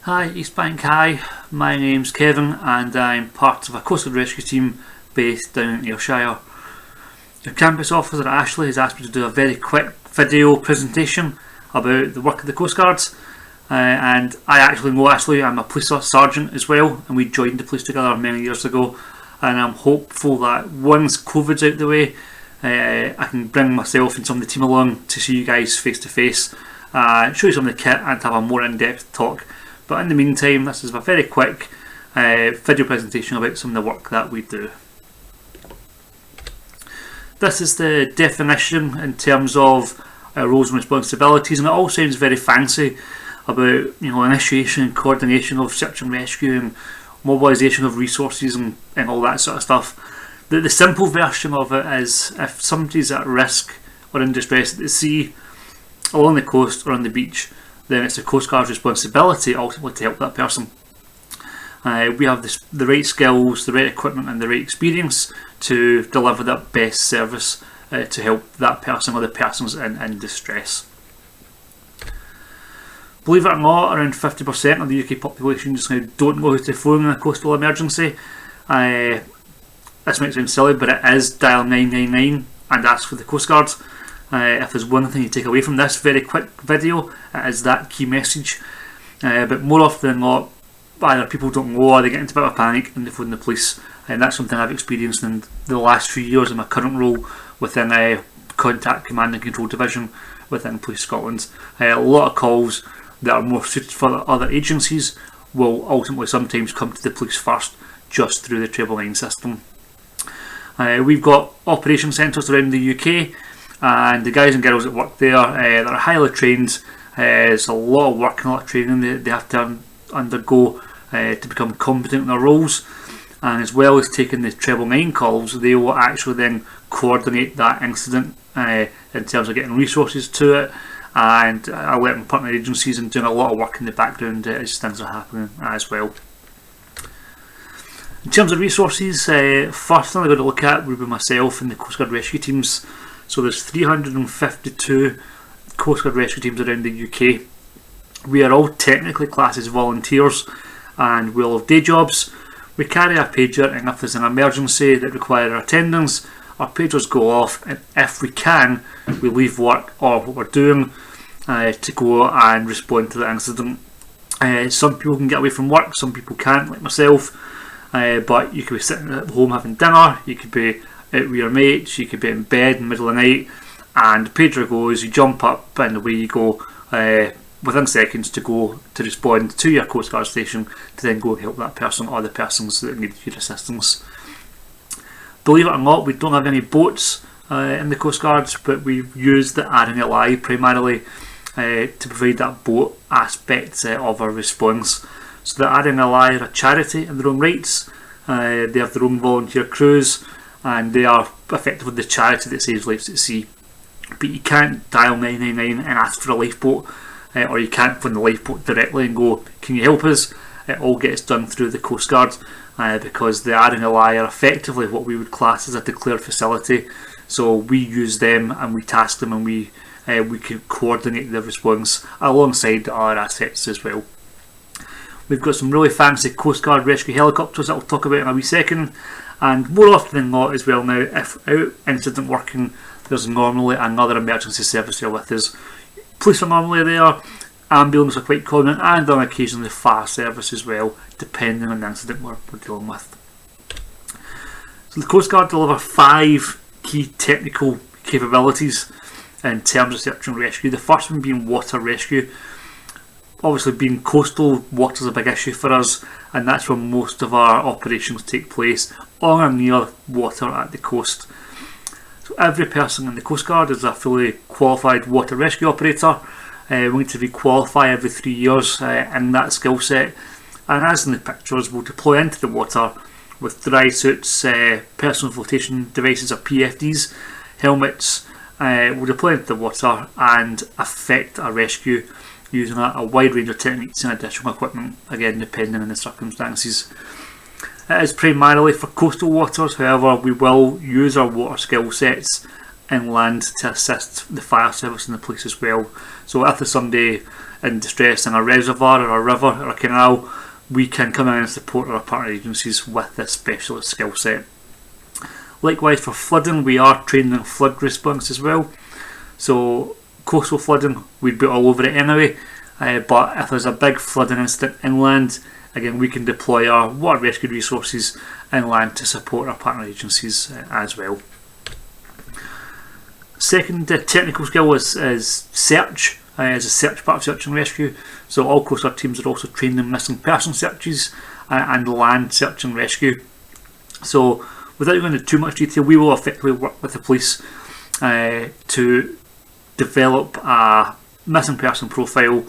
Hi Eastbank, hi, my name's Kevin and I'm part of a coastal rescue team based down in Ayrshire. Your campus officer Ashley has asked me to do a very quick video presentation about the work of the Coastguards, and I actually know Ashley. I'm a police sergeant as well, and we joined the police together many years ago, and I'm hopeful that once COVID's out the way I can bring myself and some of the team along to see you guys face to face, show you some of the kit and have a more in-depth talk. But in the meantime, this is a very quick video presentation about some of the work that we do. This is the definition in terms of roles and responsibilities, and it all sounds very fancy about initiation and coordination of search and rescue and mobilisation of resources and all that sort of stuff. The simple version of it is, if somebody's at risk or in distress at the sea, along the coast or on the beach, then it's the Coast Guard's responsibility ultimately to help that person. We have the right skills, the right equipment and the right experience to deliver that best service to help that person or the persons in distress. Believe it or not, around 50% of the UK population just now don't know how to phone in a coastal emergency. This might sound silly, but it is dial 999 and ask for the Coast Guard. If there's one thing you take away from this very quick video, it is that key message. But more often than not, either people don't know or they get into a bit of a panic and they phone the police, and that's something I've experienced in the last few years in my current role within Contact Command and Control Division within Police Scotland. A lot of calls that are more suited for other agencies will ultimately sometimes come to the police first, just through the treble 9 system. We've got operation centres around the UK, and the guys and girls that work there, they're highly trained. It's a lot of work and a lot of training they have to undergo to become competent in their roles, and as well as taking the treble 9 calls, they will actually then coordinate that incident in terms of getting resources to it and alerting partner agencies and doing a lot of work in the background as things are happening as well. In terms of resources, first thing I'm going to look at will be myself and the Coastguard rescue teams. So there's 352 Coastguard rescue teams around the UK. We are all technically classed as volunteers and we all have day jobs. We carry a pager, and if there's an emergency that requires our attendance, our pagers go off, and if we can, we leave work or what we're doing to go and respond to the incident. Some people can get away from work, some people can't, like myself, but you could be sitting at home having dinner, you could be out with your mates, you could be in bed in the middle of the night, and the pager goes, you jump up and away you go within seconds to go to respond to your Coast Guard station to then go help that person or the persons that need your assistance. Believe it or not, we don't have any boats in the Coast Guard, but we use the RNLI primarily to provide that boat aspect of our response. So the RNLI are a charity in their own rights. They have their own volunteer crews, and they are effectively the charity that saves lives at sea. But you can't dial 999 and ask for a lifeboat, or you can't phone the lifeboat directly and go, can you help us? It all gets done through the Coast Guard, because the RNLI are effectively what we would class as a declared facility. So we use them and we task them, and we can coordinate the response alongside our assets as well. We've got some really fancy Coast Guard rescue helicopters that I'll talk about in a wee second, and more often than not as well now, if out incident working, there's normally another emergency service there with us. Police are normally there, ambulance are quite common, and on occasion the fire service as well, depending on the incident we're dealing with. So the Coast Guard deliver 5 key technical capabilities in terms of search and rescue. The first one being water rescue. Obviously, being coastal, water is a big issue for us, and that's where most of our operations take place, on or near water at the coast. So every person in the Coast Guard is a fully qualified water rescue operator. We need to requalify every 3 years in that skill set, and as in the pictures, we'll deploy into the water with dry suits, personal flotation devices or PFDs, helmets. We'll deploy into the water and effect a rescue using a wide range of techniques and additional equipment, again depending on the circumstances. It is primarily for coastal waters, however we will use our water skill sets inland to assist the fire service and the police as well. So if there's somebody in distress in a reservoir or a river or a canal, we can come in and support our partner agencies with this specialist skill set. Likewise for flooding, we are trained in flood response as well. So coastal flooding, we'd be all over it anyway, but if there's a big flooding incident inland, again we can deploy our water rescue resources inland to support our partner agencies as well. Second technical skill is search, as a search part of search and rescue. So all coastguard teams are also trained in missing person searches and land search and rescue. So without going into too much detail, we will effectively work with the police to develop a missing person profile.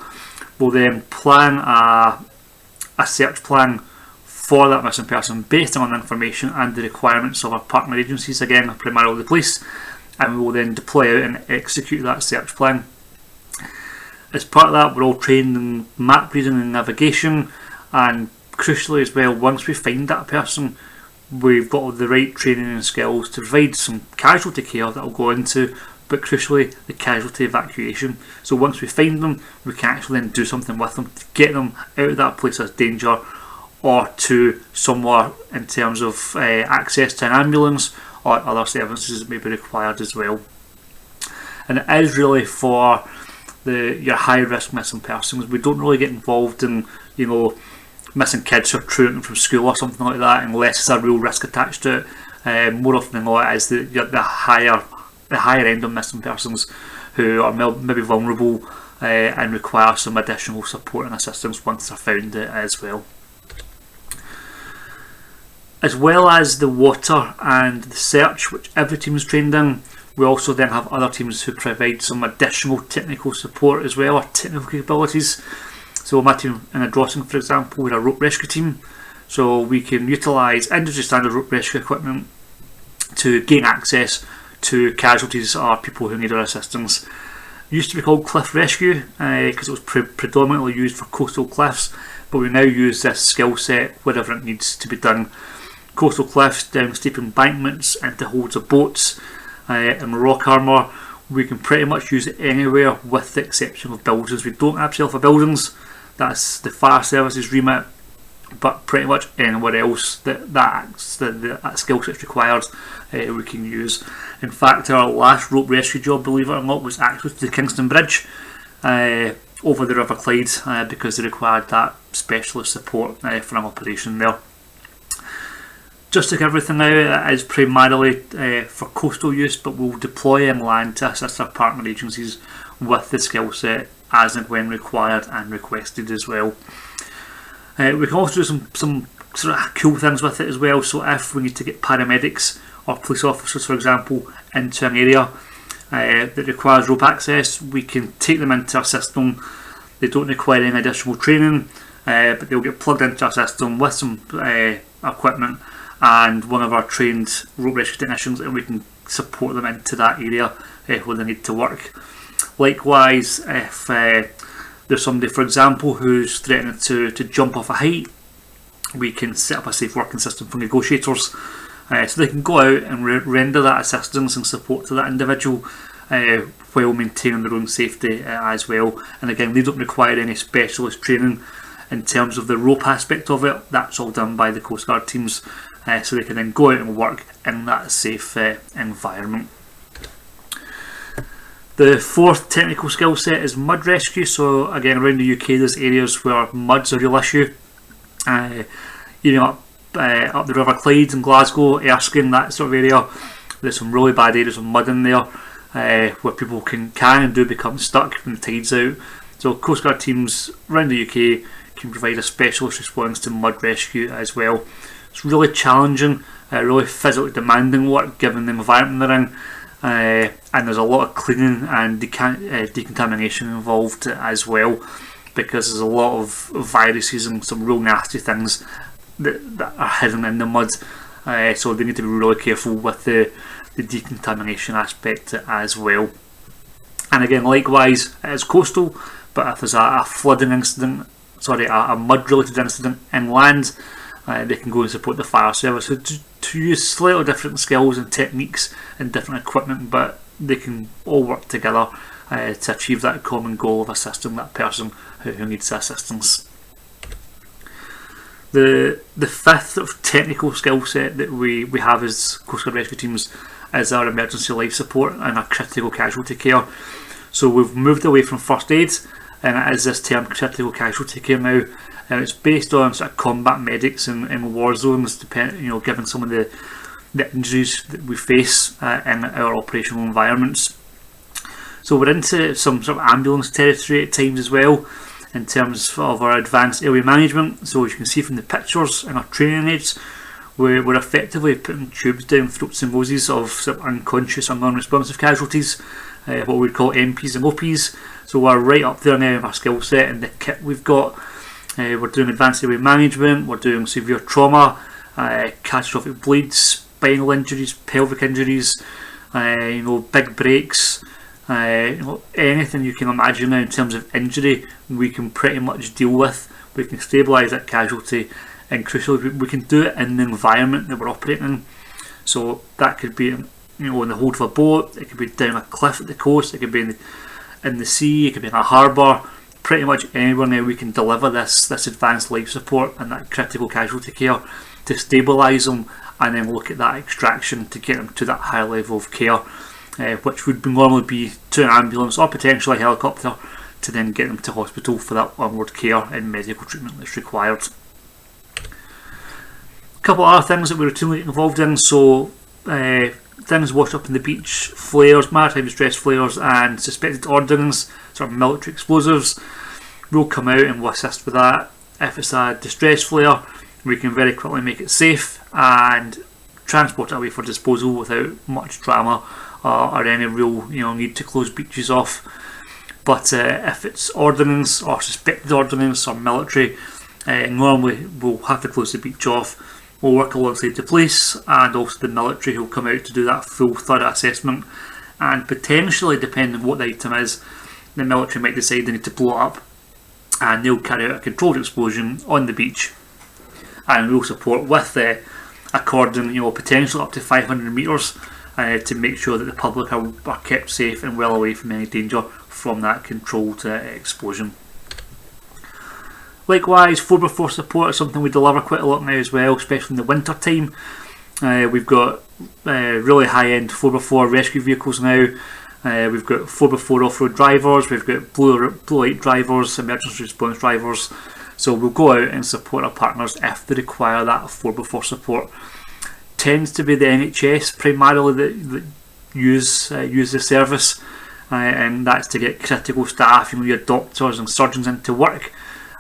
We'll then plan a search plan for that missing person based on information and the requirements of our partner agencies, again primarily the police, and we will then deploy out and execute that search plan. As part of that, we're all trained in map reading and navigation, and crucially as well, once we find that person, we've got the right training and skills to provide some casualty care that will go into, but crucially the casualty evacuation. So once we find them, we can actually then do something with them to get them out of that place of danger, or to somewhere in terms of access to an ambulance or other services that may be required as well. And it is really for your high risk missing persons. We don't really get involved in, missing kids or truanting from school or something like that unless there's a real risk attached to it. More often than not, it is the higher end of missing persons who are maybe vulnerable and require some additional support and assistance once they're found as well. As well as the water and the search, which every team is trained in, we also then have other teams who provide some additional technical support as well, or technical capabilities. So my team in a Drossing, for example, we're a rope rescue team, so we can utilise industry standard rope rescue equipment to gain access to casualties or people who need our assistance. It used to be called cliff rescue because it was predominantly used for coastal cliffs, but we now use this skill set wherever it needs to be done. Coastal cliffs, down steep embankments, into holds of boats, and rock armour, we can pretty much use it anywhere with the exception of buildings. We don't absolutely for buildings, that's the fire services remit, but pretty much anywhere else that skill set is required, we can use. In fact, our last rope rescue job, believe it or not, was actually to the Kingston Bridge over the River Clyde because they required that specialist support for an operation there. Just like everything now, it is primarily for coastal use, but we'll deploy inland to assist our partner agencies with the skill set as and when required and requested as well. We can also do some sort of cool things with it as well. So if we need to get paramedics or police officers, for example, into an area that requires rope access, we can take them into our system. They don't require any additional training, but they'll get plugged into our system with some equipment and one of our trained rope rescue technicians, and we can support them into that area where they need to work. Likewise, if there's somebody, for example, who's threatening to jump off a height, we can set up a safe working system for negotiators so they can go out and render that assistance and support to that individual while maintaining their own safety as well. And again, they don't require any specialist training in terms of the rope aspect of it. That's all done by the Coastguard teams, so they can then go out and work in that safe environment. The fourth technical skill set is mud rescue. So again, around the UK there's areas where mud's a real issue. Even up the River Clyde in Glasgow, Erskine, that sort of area, there's some really bad areas of mud in there where people can and do become stuck when the tide's out. So Coastguard teams around the UK can provide a specialist response to mud rescue as well. It's really challenging, really physically demanding work given the environment they're in, and there's a lot of cleaning and decontamination involved as well, because there's a lot of viruses and some real nasty things that are hidden in the mud, so they need to be really careful with the decontamination aspect as well. And again, likewise, it is coastal, but if there's a flooding incident, a mud related incident inland, they can go and support the fire service. So to use slightly different skills and techniques and different equipment, but they can all work together to achieve that common goal of assisting that person who needs assistance. The fifth sort of technical skill set that we have as Coastguard rescue teams is our emergency life support and our critical casualty care. So we've moved away from first aid, and it is this term critical casualty care now, and it's based on sort of combat medics in war zones, given some of the injuries that we face in our operational environments. So we're into some sort of ambulance territory at times as well, in terms of our advanced airway management. So as you can see from the pictures in our training aids, we're effectively putting tubes down throats and noses of sort of unconscious or non-responsive casualties, what we'd call MPs and OPs. So we're right up there now in our skill set and the kit we've got. We're doing advanced airway management, we're doing severe trauma, catastrophic bleeds, spinal injuries, pelvic injuries, big breaks, anything you can imagine now in terms of injury we can pretty much deal with. We can stabilise that casualty, and crucially we can do it in the environment that we're operating in. So that could be in the hold of a boat, it could be down a cliff at the coast, it could be in the sea, it could be in a harbour. Pretty much anywhere now we can deliver this advanced life support and that critical casualty care to stabilise them, and then look at that extraction to get them to that higher level of care, which would normally be to an ambulance or potentially a helicopter, to then get them to hospital for that onward care and medical treatment that's required. A couple of other things that we're routinely involved in, so things washed up on the beach, flares, maritime distress flares and suspected ordnance, sort of military explosives. We'll come out and we'll assist with that. If it's a distress flare, we can very quickly make it safe and transport it away for disposal without much drama or any real need to close beaches off. But if it's ordnance or suspected ordnance or military, normally we'll have to close the beach off. We'll work alongside the police and also the military, who'll come out to do that full thorough assessment, and potentially, depending on what the item is, the military might decide they need to blow it up, and they'll carry out a controlled explosion on the beach, and we'll support with a cordon, potentially up to 500 metres to make sure that the public are kept safe and well away from any danger from that controlled explosion. Likewise, 4x4 support is something we deliver quite a lot now as well, especially in the winter time. We've got really high-end 4x4 rescue vehicles now. We've got 4x4 off-road drivers, we've got blue light drivers, emergency response drivers. So we'll go out and support our partners if they require that 4x4 support. Tends to be the NHS primarily that use the service, and that's to get critical staff, your doctors and surgeons into work,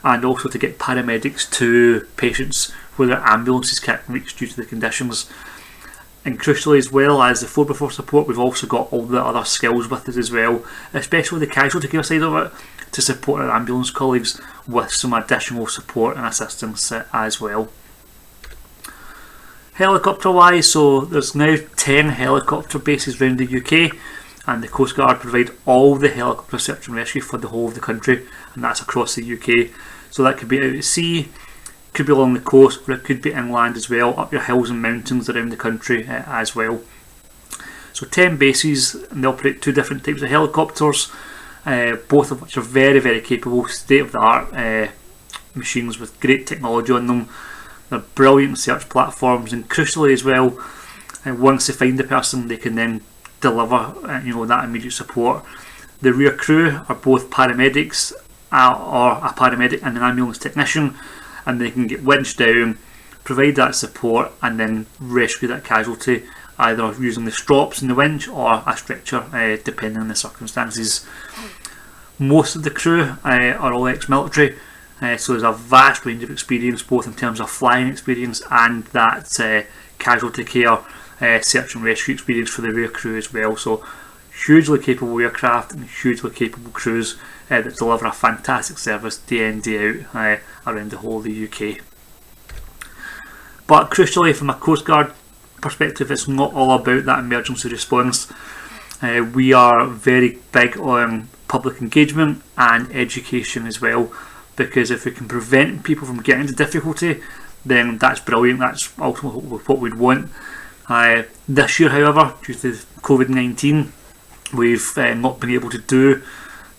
and also to get paramedics to patients where their ambulances can't reach due to the conditions. And crucially, as well as the 4x4 support, we've also got all the other skills with us as well, especially the casualty care side of it, to support our ambulance colleagues with some additional support and assistance as well. Helicopter wise, so there's now 10 helicopter bases around the UK, and the Coastguard provide all the helicopter search and rescue for the whole of the country, and that's across the UK. So that could be out at sea, could be along the coast, or it could be inland as well, up your hills and mountains around the country as well. So 10 bases, and they operate 2 different types of helicopters, both of which are very, very capable, state-of-the-art machines with great technology on them. They're brilliant search platforms, and crucially as well, once they find the person, they can then deliver that immediate support. The rear crew are both paramedics or a paramedic and an ambulance technician, and they can get winched down, provide that support, and then rescue that casualty, either using the strops in the winch or a stretcher, depending on the circumstances. Most of the crew are all ex-military, so there's a vast range of experience, both in terms of flying experience and that casualty care search and rescue experience for the rear crew as well. So hugely capable aircraft and hugely capable crews that deliver a fantastic service day in, day out around the whole of the UK. But crucially, from a Coastguard perspective, it's not all about that emergency response. We are very big on public engagement and education as well, because if we can prevent people from getting into difficulty, then that's brilliant. That's ultimately what we'd want. This year, however, due to COVID-19, We've not been able to do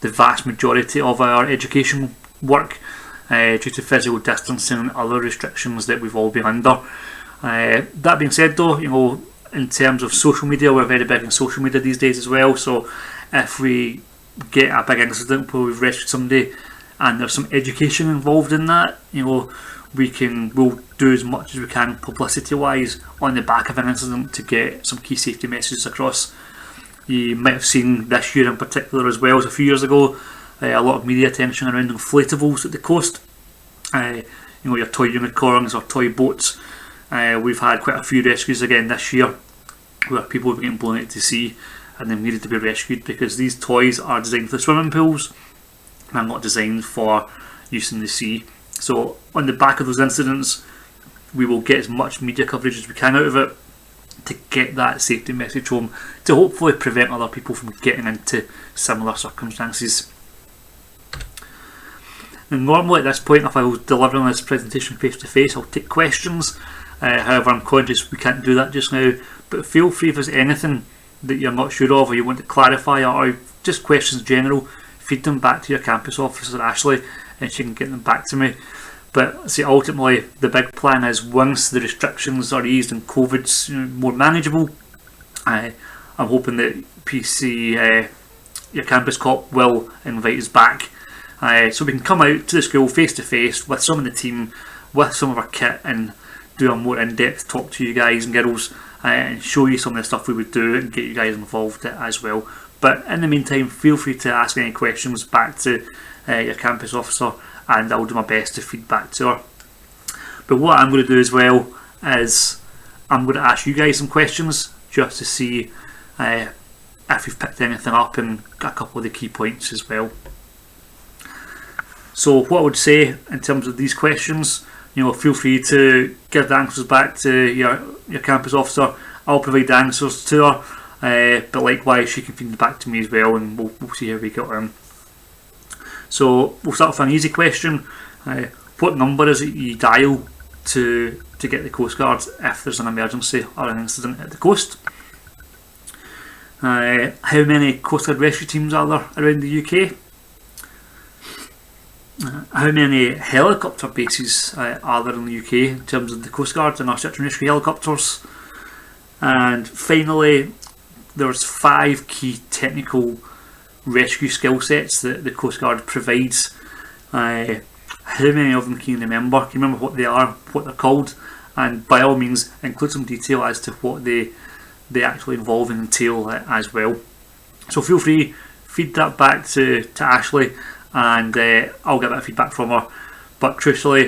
the vast majority of our education work due to physical distancing and other restrictions that we've all been under. That being said though, in terms of social media, we're very big in social media these days as well, so if we get a big incident where we've rescued somebody and there's some education involved in that, we'll do as much as we can publicity wise on the back of an incident to get some key safety messages across. You might have seen this year in particular, as well as a few years ago, a lot of media attention around inflatables at the coast. Your toy unicorns or toy boats. We've had quite a few rescues again this year where people have been getting blown out to sea and they've needed to be rescued because these toys are designed for swimming pools and not designed for use in the sea. So on the back of those incidents, we will get as much media coverage as we can out of it to get that safety message home, to hopefully prevent other people from getting into similar circumstances. And normally at this point, if I was delivering this presentation face to face, I'll take questions. However, I'm conscious we can't do that just now, but feel free if there's anything that you're not sure of or you want to clarify, or just questions in general, feed them back to your campus officer Ashley and she can get them back to me. But see, ultimately the big plan is once the restrictions are eased and COVID's more manageable, I'm hoping that PC, your campus cop, will invite us back so we can come out to the school face to face with some of the team, with some of our kit, and do a more in-depth talk to you guys and girls and show you some of the stuff we would do and get you guys involved as well. But in the meantime, feel free to ask any questions back to your campus officer and I'll do my best to feed back to her. But what I'm going to do as well is I'm going to ask you guys some questions just to see if you've picked anything up and got a couple of the key points as well. So what I would say in terms of these questions, feel free to give the answers back to your campus officer. I'll provide the answers to her, but likewise she can feed them back to me as well, and we'll see how we get on. So we'll start with an easy question. What number is it you dial to get the Coastguard if there's an emergency or an incident at the coast? How many Coastguard rescue teams are there around the UK? How many helicopter bases are there in the UK in terms of the Coastguard and our search and rescue helicopters? And finally, there's 5 key technical rescue skill sets that the Coastguard provides. How many of them can you remember? Can you remember what they are, what they're called? And by all means, include some detail as to what they actually involve and entail as well. So feel free, feed that back to Ashley, and I'll get that feedback from her. But crucially,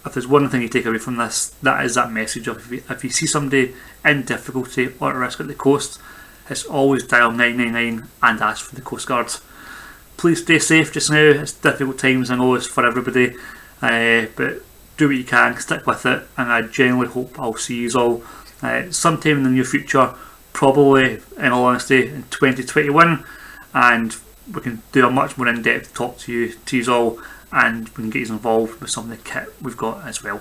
if there's one thing you take away from this, that is that message of if you see somebody in difficulty or at risk at the coast, it's always dial 999 and ask for the Coastguard. Please stay safe just now. It's difficult times, I know it's for everybody, but do what you can, stick with it, and I genuinely hope I'll see you all sometime in the near future, probably in all honesty in 2021, and we can do a much more in-depth talk to you all, and we can get you involved with some of the kit we've got as well.